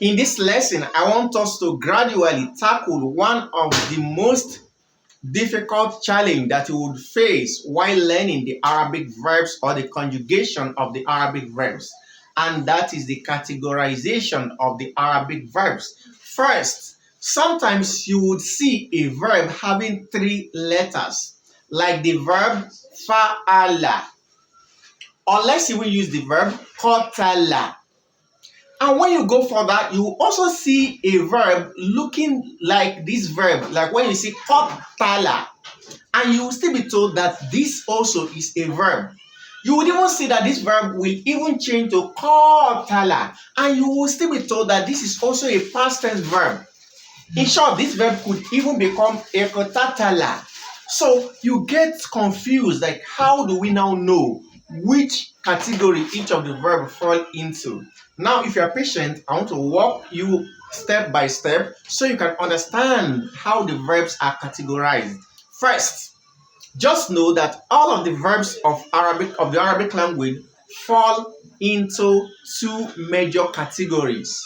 In this lesson, I want us to gradually tackle one of the most difficult challenge that you would face while learning the Arabic verbs or the conjugation of the Arabic verbs, and that is the categorization of the Arabic verbs. First, sometimes you would see a verb having three letters, like the verb fa'ala, or let's even use the verb qatala. And when you go further, you also see a verb looking like this verb, like when you see qatala, and you will still be told that this also is a verb. You would even see that this verb will even change to qatala, and you will still be told that this is also a past tense verb. In short, this verb could even become ekotatala. So you get confused, like how do we now know which category each of the verb fall into? Now, if you are patient, I want to walk you step by step so you can understand how the verbs are categorized. First, just know that all of the verbs of the Arabic language fall into two major categories.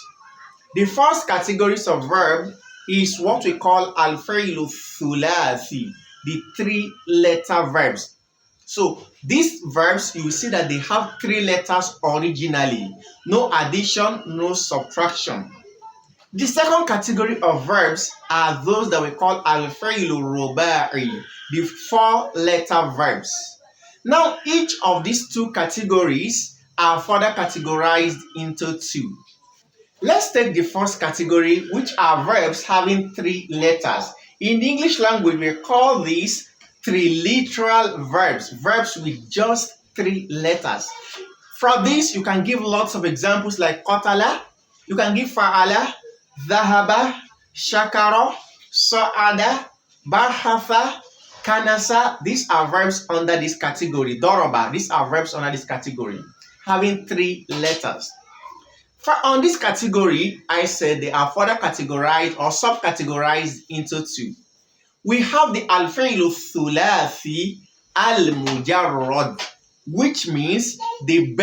The first categories of verb is what we call al-fi'lu thulathi, the three-letter verbs. So these verbs, you will see that they have three letters originally. No addition, no subtraction. The second category of verbs are those that we call al-fi'lu ruba'i, the four-letter verbs. Now, each of these two categories are further categorized into two. Let's take the first category, which are verbs having three letters. In the English language, we call these triliteral verbs, verbs with just three letters. From this, you can give lots of examples like qatala, you can give fa'ala, dhahaba, shakara, sa'ada, bahatha, kanasa. These are verbs under this category. Doroba, these are verbs under this category, having three letters. On this category, I said they are further categorized or subcategorized into two. We have the al-fi'lu thulathi al-mujarrad, which means the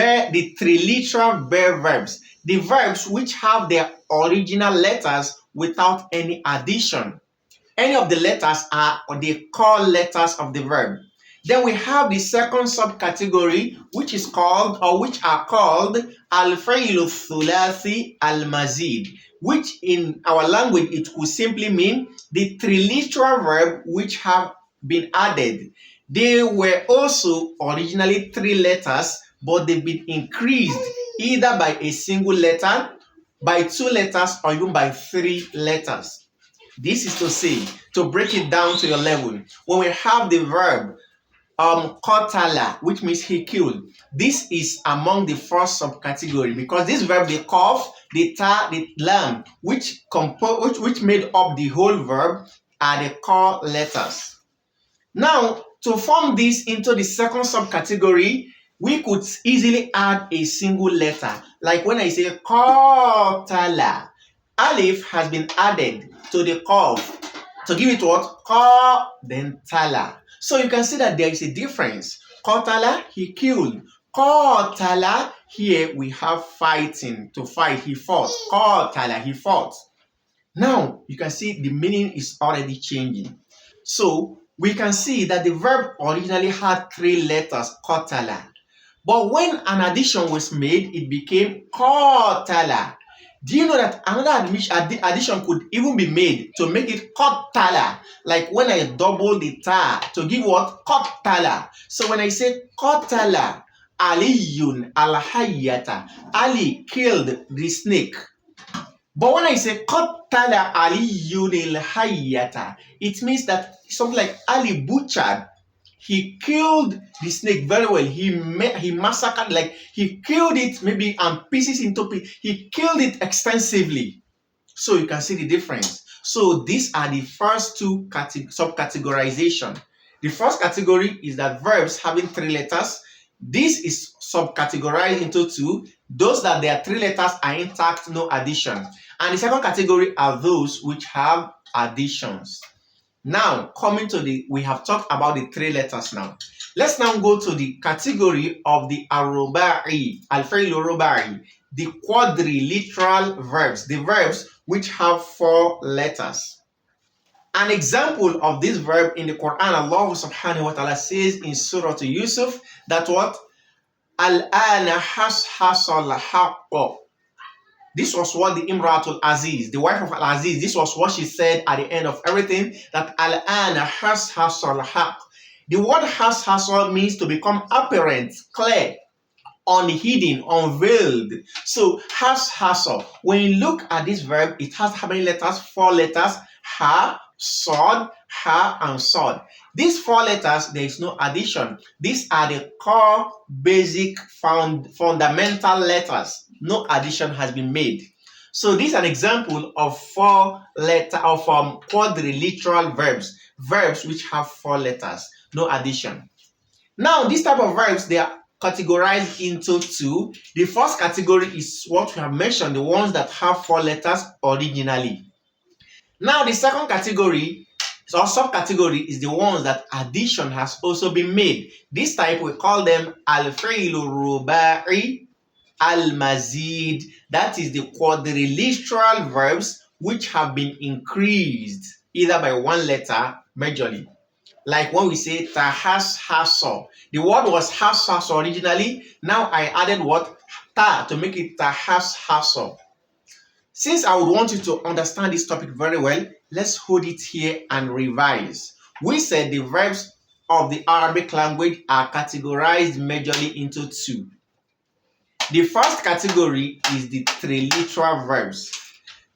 triliteral bare verbs, the verbs which have their original letters without any addition. Any of the letters are the core letters of the verb. Then we have the second subcategory, which are called al-fi'lu thulathi al-mazid, which in our language it could simply mean the triliteral verb which have been added. They were also originally three letters, but they've been increased either by a single letter, by two letters, or even by three letters. This is to say, to break it down to your level, when we have the verb qatala, which means he killed, this is among the first subcategory because this verb, the qaf, the ta, the lam, which made up the whole verb, are the core letters. Now, to form this into the second subcategory, we could easily add a single letter. Like when I say qatala, alif has been added to the qaf to give it what? Qa, then tala. So you can see that there is a difference. Qatala, he killed. Qatala, here we have fighting, to fight, he fought. Qatala, he fought. Now, you can see the meaning is already changing. So, we can see that the verb originally had three letters, qatala. But when an addition was made, it became qatala. Do you know that another addition could even be made to make it qatala? Like when I double the ta to give what? Qatala. So when I say qatala, aliyun al-hayyata, Ali killed the snake. But when I say qatala aliyun al-hayyata, it means that something like Ali butchered. He killed the snake very well. He massacred, like he killed it maybe and pieces into pieces. He killed it extensively. So you can see the difference. So these are the first two subcategorization. The first category is that verbs having three letters. This is subcategorized into two. Those that their three letters are intact, no addition. And the second category are those which have additions. Now, we have talked about the three letters now. Let's now go to the category of the al-fi'lu ruba'i, the quadrilateral verbs, the verbs which have 4 letters. An example of this verb in the Quran, Allah subhanahu wa ta'ala says in Surah to Yusuf that what? Al-ana hashasal haqqa. This was what the Imratul Aziz, the wife of Al-Aziz, this was what she said at the end of everything, that Al-ana hashasal haqq. The word hashasal means to become apparent, clear, unhidden, unveiled. So hashasal, when you look at this verb, it has how many letters? 4 letters. Ha, sod, ha, and sod. These 4 letters, there is no addition. These are the core, basic, fundamental letters. No addition has been made. So this is an example of 4-letter of quadrilateral verbs, verbs which have 4 letters, no addition. Now, this type of verbs, they are categorized into 2. The first category is what we have mentioned, the ones that have 4 letters originally. Now, the second category or subcategory is the ones that addition has also been made. This type, we call them al-fi'lu ruba'i al-mazid. That is the quadrilateral verbs which have been increased either by 1 letter majorly. Like when we say tahashasha. The word was hashasha originally. Now I added what? Ta to make it tahashasha. Since I would want you to understand this topic very well, let's hold it here and revise. We said the verbs of the Arabic language are categorized majorly into 2. The first category is the trilateral verbs.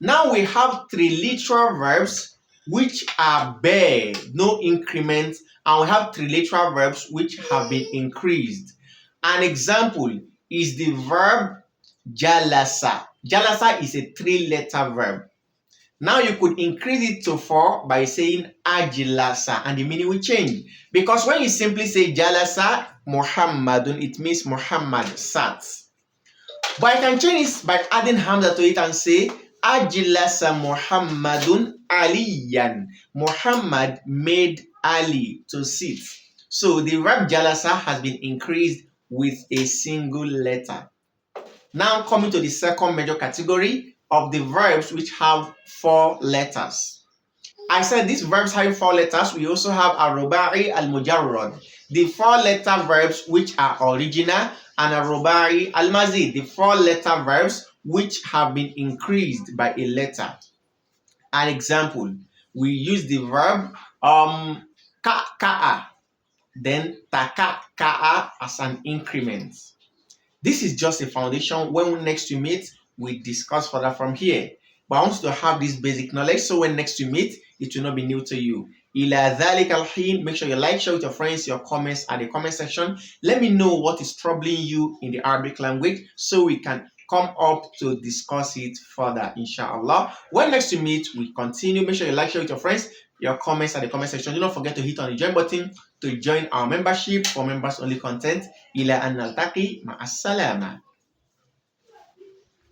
Now we have trilateral verbs which are bare, no increment, and we have trilateral verbs which have been increased. An example is the verb jalasa. Jalasa is a 3-letter verb. Now you could increase it to 4 by saying ajilasa, and the meaning will change. Because when you simply say jalasa Muhammadun, it means Muhammad sat. But I can change it by adding hamza to it and say ajilasa Muhammadun aliyan. Muhammad made Ali to sit. So the verb jalasa has been increased with a single letter. Now coming to the second major category of the verbs which have 4 letters. I said these verbs having 4 letters, we also have al-ruba'i al-mujarrad, the 4-letter verbs which are original, and al-ruba'i al-mazid, the 4-letter verbs which have been increased by a letter. An example, we use the verb ka'a, then ka'a as an increment. This is just a foundation. When next we meet, we discuss further from here. But I want you to have this basic knowledge so when next we meet, it will not be new to you. Ila dhalik al-hin. Make sure you like, share with your friends, your comments at the comment section. Let me know what is troubling you in the Arabic language so we can come up to discuss it further, inshallah. When next we meet, we continue. Make sure you like, share with your friends, your comments at the comment section. Do not forget to hit on the join button to join our membership for members only content. Ila an naltaqi ma'as salama.